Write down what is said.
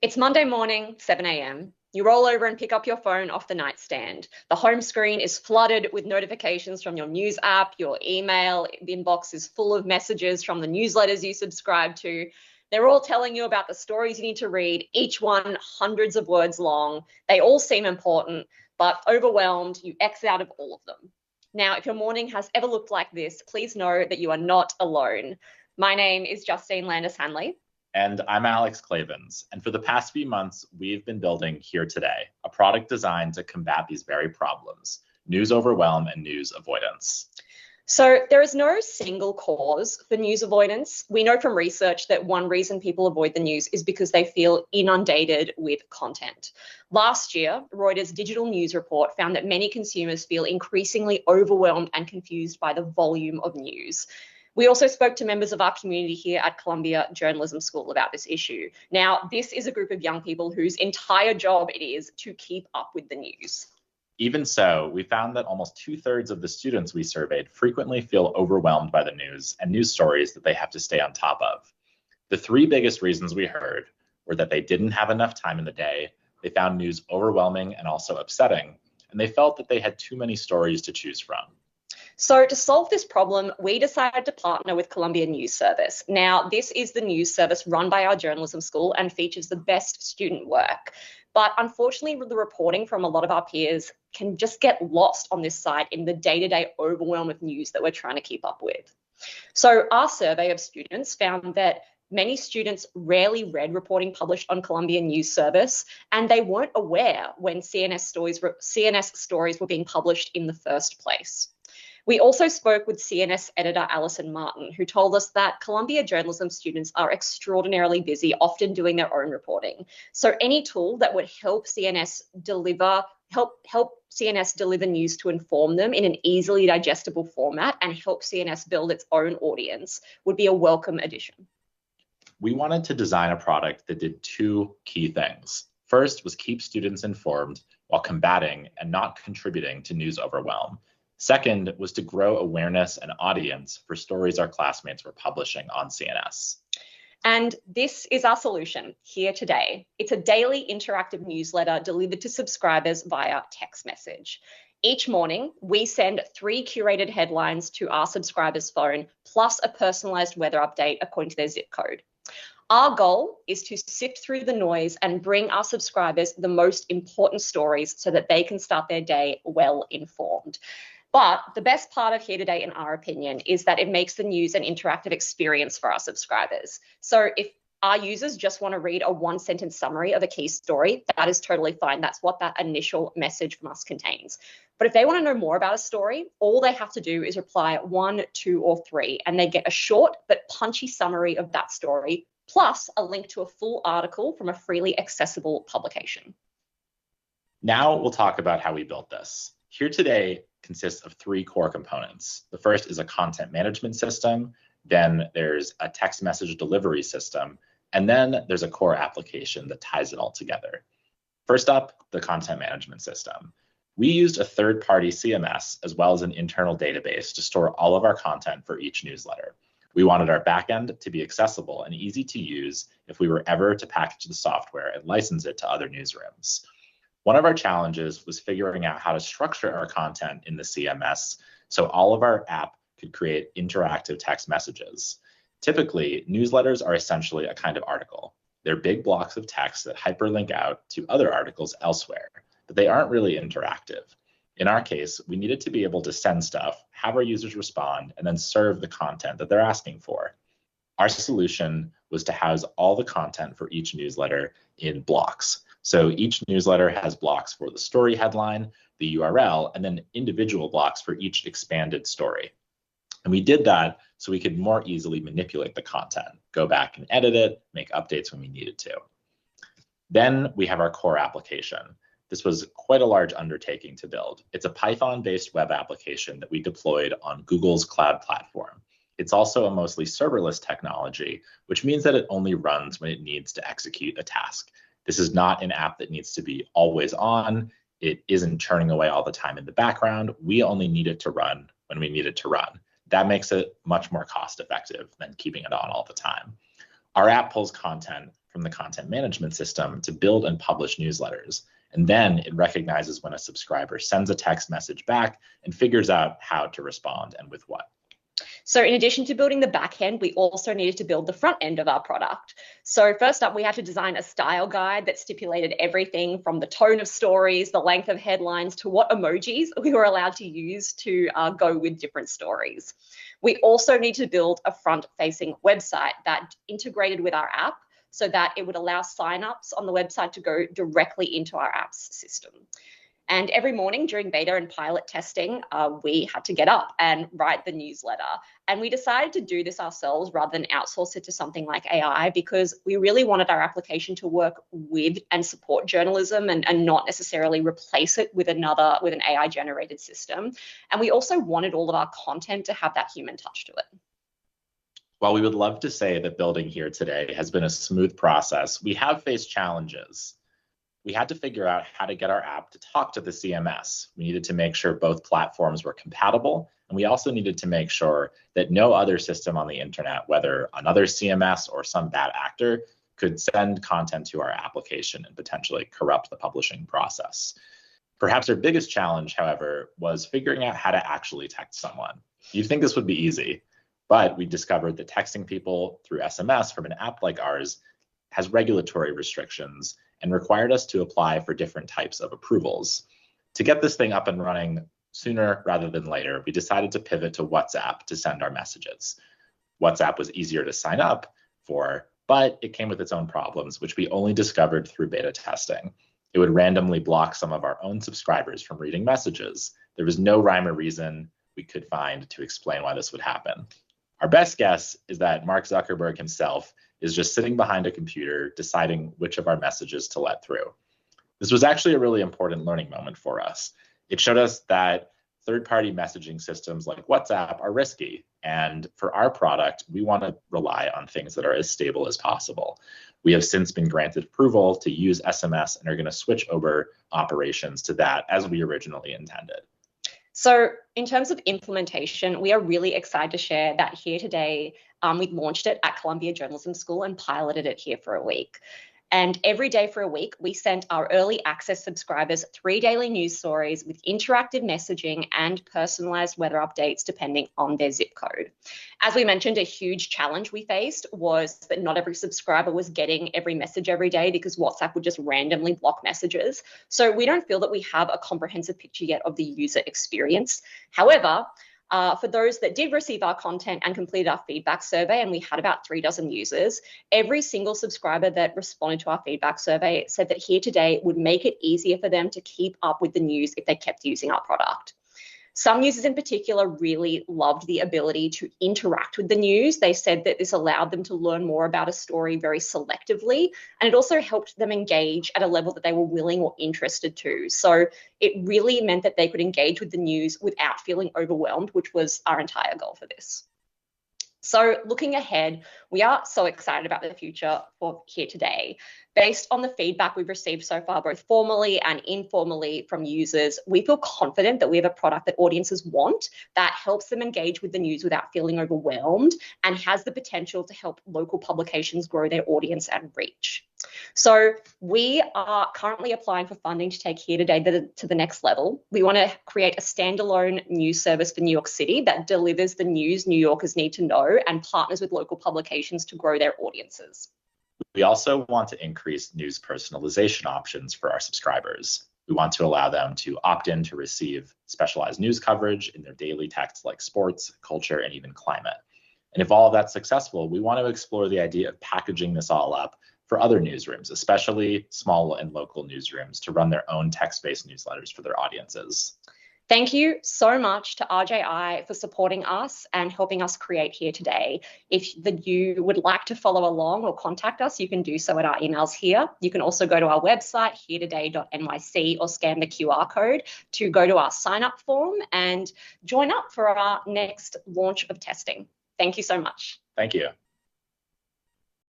It's Monday morning, 7 a.m. You roll over and pick up your phone off the nightstand. The home screen is flooded with notifications from your news app, your email inbox is full of messages from the newsletters you subscribe to. They're all telling you about the stories you need to read, each one hundreds of words long. They all seem important, but overwhelmed, you X out of all of them. Now, if your morning has ever looked like this, please know that you are not alone. My name is Justine Landis-Hanley. And I'm Alex Clavens. And for the past few months, we've been building Here Today, a product designed to combat these very problems: news overwhelm and news avoidance. So there is no single cause for news avoidance. We know from research that one reason people avoid the news is because they feel inundated with content. Last year, Reuters' digital news report found that many consumers feel increasingly overwhelmed and confused by the volume of news. We also spoke to members of our community here at Columbia Journalism School about this issue. Now, this is a group of young people whose entire job it is to keep up with the news. Even so, we found that almost 2/3 of the students we surveyed frequently feel overwhelmed by the news and news stories that they have to stay on top of. The three biggest reasons we heard were that they didn't have enough time in the day, they found news overwhelming and also upsetting, and they felt that they had too many stories to choose from. So to solve this problem, we decided to partner with Columbia News Service. Now, this is the news service run by our journalism school and features the best student work. But unfortunately, the reporting from a lot of our peers can just get lost on this site in the day-to-day overwhelm of news that we're trying to keep up with. So our survey of students found that many students rarely read reporting published on Columbia News Service, and they weren't aware when CNS stories were being published in the first place. We also spoke with CNS editor Alison Martin, who told us that Columbia journalism students are extraordinarily busy, often doing their own reporting. So any tool that would help CNS deliver news to inform them in an easily digestible format and help CNS build its own audience would be a welcome addition. We wanted to design a product that did two key things. First was keep students informed while combating and not contributing to news overwhelm. Second was to grow awareness and audience for stories our classmates were publishing on CNS. And this is our solution, Here Today. It's a daily interactive newsletter delivered to subscribers via text message. Each morning, we send 3 curated headlines to our subscribers' phone, plus a personalized weather update according to their zip code. Our goal is to sift through the noise and bring our subscribers the most important stories so that they can start their day well informed. But the best part of Here Today, in our opinion, is that it makes the news an interactive experience for our subscribers. So if our users just want to read a one-sentence summary of a key story, that is totally fine. That's what that initial message from us contains. But if they want to know more about a story, all they have to do is reply 1, 2, or 3, and they get a short but punchy summary of that story, plus a link to a full article from a freely accessible publication. Now we'll talk about how we built this. Here Today consists of 3 core components. The first is a content management system, then there's a text message delivery system, and then there's a core application that ties it all together. First up, the content management system. We used a third-party CMS as well as an internal database to store all of our content for each newsletter. We wanted our backend to be accessible and easy to use if we were ever to package the software and license it to other newsrooms. One of our challenges was figuring out how to structure our content in the CMS so all of our app could create interactive text messages. Typically, newsletters are essentially a kind of article. They're big blocks of text that hyperlink out to other articles elsewhere, but they aren't really interactive. In our case, we needed to be able to send stuff, have our users respond, and then serve the content that they're asking for. Our solution was to house all the content for each newsletter in blocks. So each newsletter has blocks for the story headline, the URL, and then individual blocks for each expanded story. And we did that so we could more easily manipulate the content, go back and edit it, make updates when we needed to. Then we have our core application. This was quite a large undertaking to build. It's a Python-based web application that we deployed on Google's cloud platform. It's also a mostly serverless technology, which means that it only runs when it needs to execute a task. This is not an app that needs to be always on. It isn't churning away all the time in the background. We only need it to run when we need it to run. That makes it much more cost effective than keeping it on all the time. Our app pulls content from the content management system to build and publish newsletters. And then it recognizes when a subscriber sends a text message back and figures out how to respond and with what. So in addition to building the back end, we also needed to build the front end of our product. So first up, we had to design a style guide that stipulated everything from the tone of stories, the length of headlines, to what emojis we were allowed to use to go with different stories. We also need to build a front-facing website that integrated with our app so that it would allow signups on the website to go directly into our app's system. And every morning during beta and pilot testing, we had to get up and write the newsletter. And we decided to do this ourselves rather than outsource it to something like AI, because we really wanted our application to work with and support journalism and not necessarily replace it with an AI generated system. And we also wanted all of our content to have that human touch to it. While we would love to say that building here today has been a smooth process, we have faced challenges. We had to figure out how to get our app to talk to the CMS. We needed to make sure both platforms were compatible, and we also needed to make sure that no other system on the internet, whether another CMS or some bad actor, could send content to our application and potentially corrupt the publishing process. Perhaps our biggest challenge, however, was figuring out how to actually text someone. You'd think this would be easy, but we discovered that texting people through SMS from an app like ours has regulatory restrictions and required us to apply for different types of approvals. To get this thing up and running sooner rather than later, we decided to pivot to WhatsApp to send our messages. WhatsApp was easier to sign up for, but it came with its own problems, which we only discovered through beta testing. It would randomly block some of our own subscribers from reading messages. There was no rhyme or reason we could find to explain why this would happen. Our best guess is that Mark Zuckerberg himself is just sitting behind a computer deciding which of our messages to let through. This was actually a really important learning moment for us. It showed us that third-party messaging systems like WhatsApp are risky. And for our product, we want to rely on things that are as stable as possible. We have since been granted approval to use SMS and are going to switch over operations to that as we originally intended. So in terms of implementation, we are really excited to share that here today. We've launched it at Columbia Journalism School and piloted it here for a week. And every day for a week, we sent our early access subscribers 3 daily news stories with interactive messaging and personalized weather updates depending on their zip code. As we mentioned, a huge challenge we faced was that not every subscriber was getting every message every day because WhatsApp would just randomly block messages. So we don't feel that we have a comprehensive picture yet of the user experience. However, for those that did receive our content and completed our feedback survey, and we had about 3 dozen users, every single subscriber that responded to our feedback survey said that here today would make it easier for them to keep up with the news if they kept using our product. Some users in particular really loved the ability to interact with the news. They said that this allowed them to learn more about a story very selectively, and it also helped them engage at a level that they were willing or interested to. So it really meant that they could engage with the news without feeling overwhelmed, which was our entire goal for this. So looking ahead, we are so excited about the future for here today. Based on the feedback we've received so far, both formally and informally from users, we feel confident that we have a product that audiences want that helps them engage with the news without feeling overwhelmed and has the potential to help local publications grow their audience and reach. So we are currently applying for funding to take here today to the next level. We want to create a standalone news service for New York City that delivers the news New Yorkers need to know and partners with local publications to grow their audiences. We also want to increase news personalization options for our subscribers. We want to allow them to opt in to receive specialized news coverage in their daily texts like sports, culture, and even climate. And if all of that's successful, we want to explore the idea of packaging this all up for other newsrooms, especially small and local newsrooms, to run their own text-based newsletters for their audiences. Thank you so much to RJI for supporting us and helping us create here today. If you would like to follow along or contact us, you can do so at our emails here. You can also go to our website, heretoday.nyc, or scan the QR code to go to our sign-up form and join up for our next launch of testing. Thank you so much. Thank you.